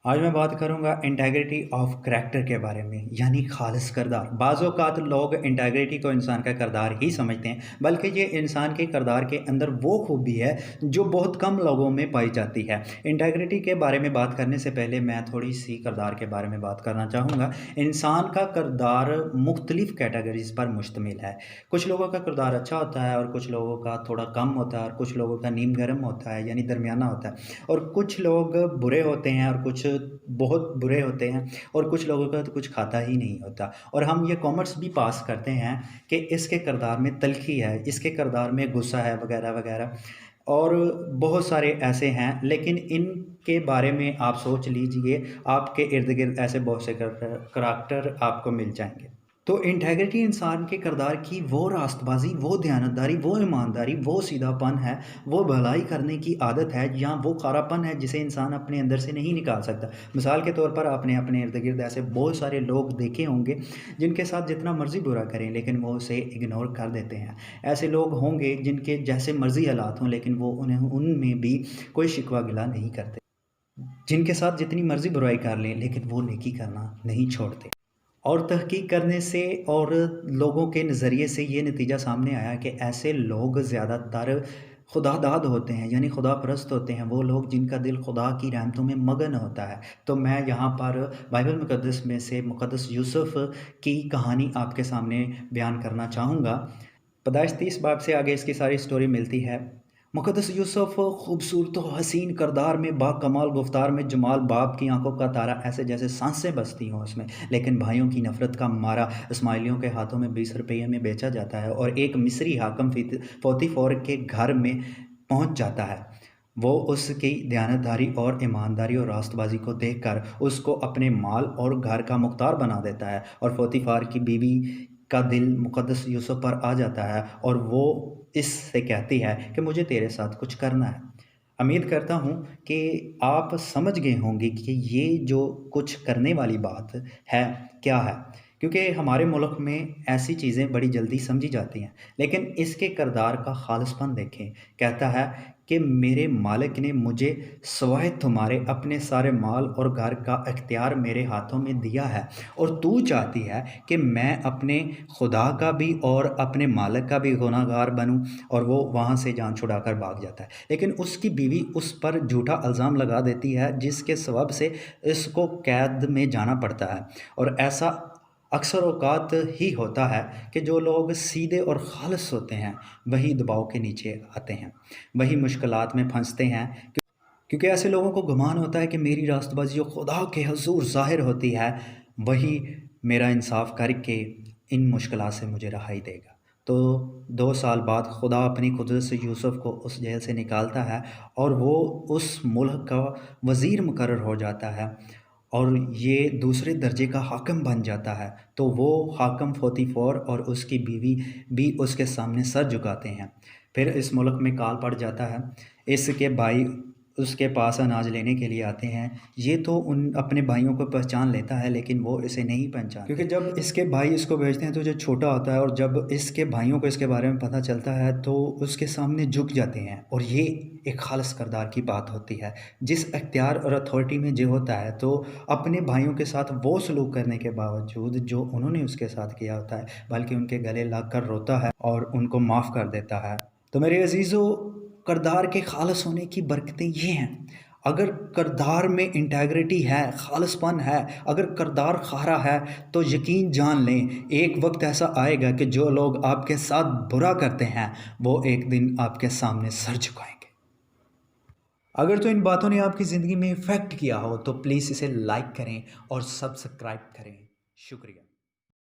आज मैं बात करूँगा इंटेग्रिटी ऑफ करैक्टर के बारे में, यानी खालिस किरदार। बाज़ औक़ात लोग इंटेग्रिटी को इंसान का किरदार ही समझते हैं, बल्कि ये इंसान के किरदार के अंदर वो खूबी है जो बहुत कम लोगों में पाई जाती है। इंटेग्रिटी के बारे में बात करने से पहले मैं थोड़ी-सी किरदार के बारे में बात करना चाहूँगा। इंसान का किरदार मुख्तलिफ़ कैटेगरीज़ पर मुश्तमिल है। कुछ लोगों का किरदार अच्छा होता है और कुछ लोगों का थोड़ा कम होता है और कुछ लोगों का नीम गर्म होता है, यानी दरमियाना होता है। और कुछ लोग बुरे होते हैं और कुछ बहुत बुरे होते हैं और कुछ लोगों का तो कुछ खाता ही नहीं होता। और हम ये कॉमर्स भी पास करते हैं कि इसके किरदार में तल्ख़ी है, इसके किरदार में गुस्सा है वग़ैरह-वग़ैरह, और बहुत सारे ऐसे हैं, लेकिन इनके बारे में आप सोच लीजिए, आपके इर्द-गिर्द ऐसे बहुत से करैक्टर आपको मिल जाएँगे। तो इंटेग्रिटी इंसान के किरदार की वो रास्तबाज़ी, वो दयानतदारी, वो ईमानदारी, वो सीधापन है, वो भलाई करने की आदत है, या वो खारापन है जिसे इंसान अपने अंदर से नहीं निकाल सकता। मिसाल के तौर पर आपने अपने इर्द-गिर्द ऐसे बहुत सारे लोग देखे होंगे जिनके साथ जितना मर्ज़ी बुरा करें लेकिन वो उसे इग्नोर कर देते हैं। ऐसे लोग होंगे जिनके जैसे मर्ज़ी हालात हों लेकिन वो उन्हें उनमें भी कोई शिकवा गिला नहीं करते। जिनके साथ जितनी मर्ज़ी बुराई कर लें लेकिन वो नेकी करना नहीं छोड़ते। और तहकीक करने से और लोगों के नज़रिए से ये नतीजा सामने आया कि ऐसे लोग ज़्यादातर खुदादाद होते हैं, यानी खुदा परस्त होते हैं, वो लोग जिनका दिल खुदा की रहमतों में मगन होता है। तो मैं यहाँ पर बाइबल मुक़द्दस में से मुक़द्दस यूसुफ़ की कहानी आपके सामने बयान करना चाहूँगा। पैदाइश 30 बाब से आगे इसकी सारी स्टोरी मिलती है। मुक़द्दस यूसुफ़ खूबसूरत और हसीन किरदार में, बाकमाल गुफ्तार में, जमाल बाप की आँखों का तारा, ऐसे जैसे साँसें बसती हों उसमें। लेकिन भाइयों की नफ़रत का मारा इस्माइलियों के हाथों में 20 रुपये में बेचा जाता है और एक मिस्री हाकिम पोतीफ़र के घर में पहुँच जाता है। वो उसकी दयानतदारी और ईमानदारी और रास्तबाज़ी को देखकर उसको अपने माल और घर का मुख्तार बना देता है, और पोतीफ़र की बीवी का दिल मुक़द्दस यूसुफ़ पर आ जाता है और वो इससे कहती है कि मुझे तेरे साथ कुछ करना है। उम्मीद करता हूँ कि आप समझ गए होंगे कि ये जो कुछ करने वाली बात है, क्या है? क्योंकि हमारे मुल्क में ऐसी चीज़ें बड़ी जल्दी समझी जाती हैं, लेकिन इसके किरदार का ख़ालिसपन देखें। कहता है कि मेरे मालिक ने मुझे सिवाय तुम्हारे अपने सारे माल और घर का इख्तियार मेरे हाथों में दिया है, और तू चाहती है कि मैं अपने खुदा का भी और अपने मालिक का भी गुनहगार बनूं। और वो वहाँ से जान छुड़ाकर भाग जाता है, लेकिन उसकी बीवी उस पर झूठा इल्ज़ाम लगा देती है जिसके सबब से इसको कैद में जाना पड़ता है। और ऐसा अक्सर औक़ात ही होता है कि जो लोग सीधे और ख़ालिस होते हैं वही दबाव के नीचे आते हैं, वही मुश्किलात में फंसते हैं। क्योंकि ऐसे लोगों को गुमान होता है कि मेरी रास्तबाज़ी जो खुदा के हुज़ूर ज़ाहिर होती है, वही मेरा इंसाफ़ करके इन मुश्किलात से मुझे रहाई देगा। तो 2 साल बाद खुदा अपनी कुदरत से यूसुफ़ को उस जेल से निकालता है और वो उस मुल्क का वज़ीर मुकर्रर हो जाता है और ये दूसरे दर्जे का हाकिम बन जाता है। तो वो हाकिम पोतीफ़र और उसकी बीवी भी उसके सामने सर झुकाते हैं। फिर इस मुल्क में काल पड़ जाता है। इसके भाई उसके पास अनाज लेने के लिए आते हैं। ये तो उन अपने भाइयों को पहचान लेता है, लेकिन वो इसे नहीं पहचानते, क्योंकि जब इसके भाई इसको भेजते हैं तो जो छोटा होता है, और जब इसके भाइयों को इसके बारे में पता चलता है तो उसके सामने झुक जाते हैं। और ये एक ख़ालिस किरदार की बात होती है। जिस इख्तियार और अथॉरिटी में जो होता है, तो अपने भाइयों के साथ वो सलूक करने के बावजूद जो उन्होंने उसके साथ किया होता है, बल्कि उनके गले लग कर रोता है और उनको माफ़ कर देता है। तो मेरे अज़ीज़ों, किरदार के ख़ालिस होने की बरकतें ये हैं। अगर किरदार में इंटेग्रिटी है, ख़ालिसपन है, अगर किरदार खारा है, तो यकीन जान लें एक वक्त ऐसा आएगा कि जो लोग आपके साथ बुरा करते हैं वो एक दिन आपके सामने सर झुकाएंगे। अगर तो इन बातों ने आपकी ज़िंदगी में इफ़ेक्ट किया हो तो प्लीज़ इसे लाइक करें और सब्सक्राइब करें। शुक्रिया।